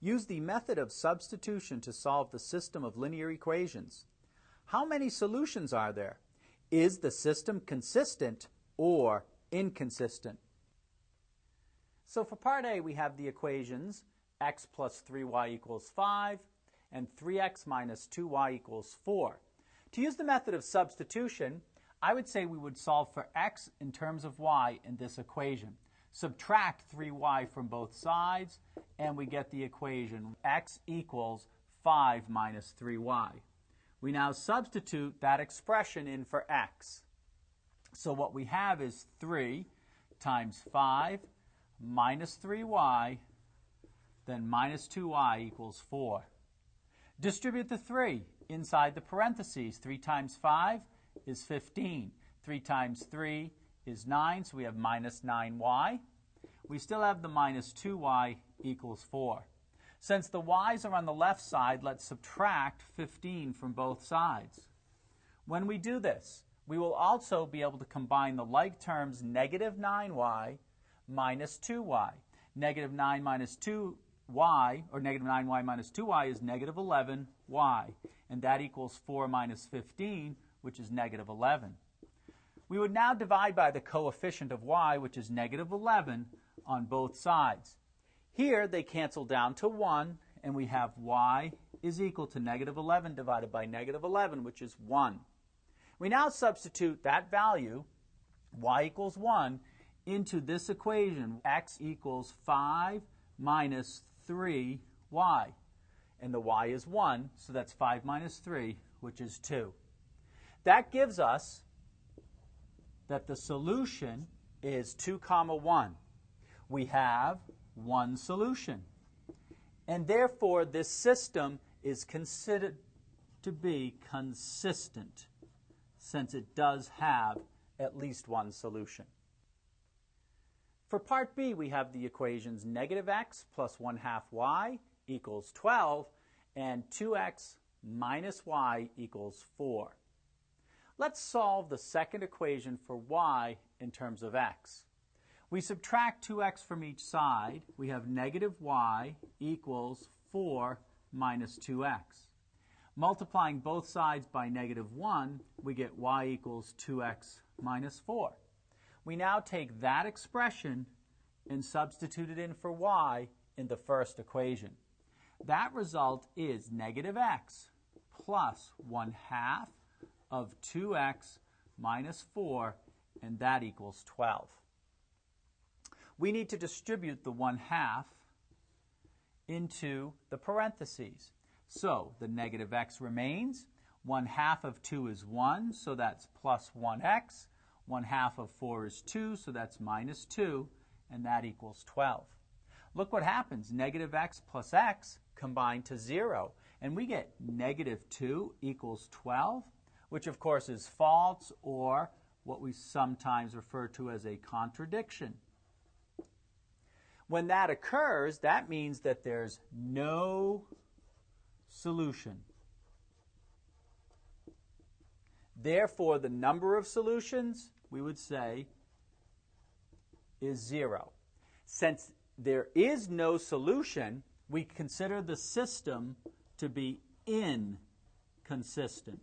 Use the method of substitution to solve the system of linear equations. How many solutions are there? Is the system consistent or inconsistent? So for part A, we have the equations x plus 3y equals 5 and 3x minus 2y equals 4. To use the method of substitution, I would say we would solve for x in terms of y in this equation. Subtract 3y from both sides, and we get the equation x equals 5 minus 3y. We now substitute that expression in for x. So what we have is 3 times 5 minus 3y, then minus 2y equals 4. Distribute the 3 inside the parentheses. 3 times 5 is 15. 3 times 3 is 9, so we have minus 9y. We still have the minus 2y equals 4. Since the y's are on the left side, let's subtract 15 from both sides. When we do this, we will also be able to combine the like terms negative 9y minus 2y. Negative 9 minus 2y, or negative 9y minus 2y is negative 11y, and that equals 4 minus 15, which is negative 11. We would now divide by the coefficient of y, which is negative 11, on both sides. Here they cancel down to 1, and we have y is equal to negative 11 divided by negative 11, which is 1. We now substitute that value, y equals 1, into this equation, x equals 5 minus 3y. And the y is 1, so that's 5 minus 3, which is 2. That gives us that the solution is 2, 1. We have one solution. And therefore, this system is considered to be consistent, since it does have at least one solution. For part B, we have the equations negative x plus 1/2 y equals 12 and 2x minus y equals 4. Let's solve the second equation for y in terms of x. We subtract 2x from each side. We have negative y equals 4 minus 2x. Multiplying both sides by negative 1, we get y equals 2x minus 4. We now take that expression and substitute it in for y in the first equation. That result is negative x plus 1/2 of 2x minus 4, and that equals 12. We need to distribute the 1/2 into the parentheses. So the negative x remains. 1/2 of 2 is 1, so that's plus 1x. 1/2 of 4 is 2, so that's minus 2, and that equals 12. Look what happens. Negative x plus x combine to 0, and we get negative 2 equals 12, which of course is false, or what we sometimes refer to as a contradiction. When that occurs, that means that there's no solution. Therefore, the number of solutions, we would say, is 0. Since there is no solution, we consider the system to be inconsistent.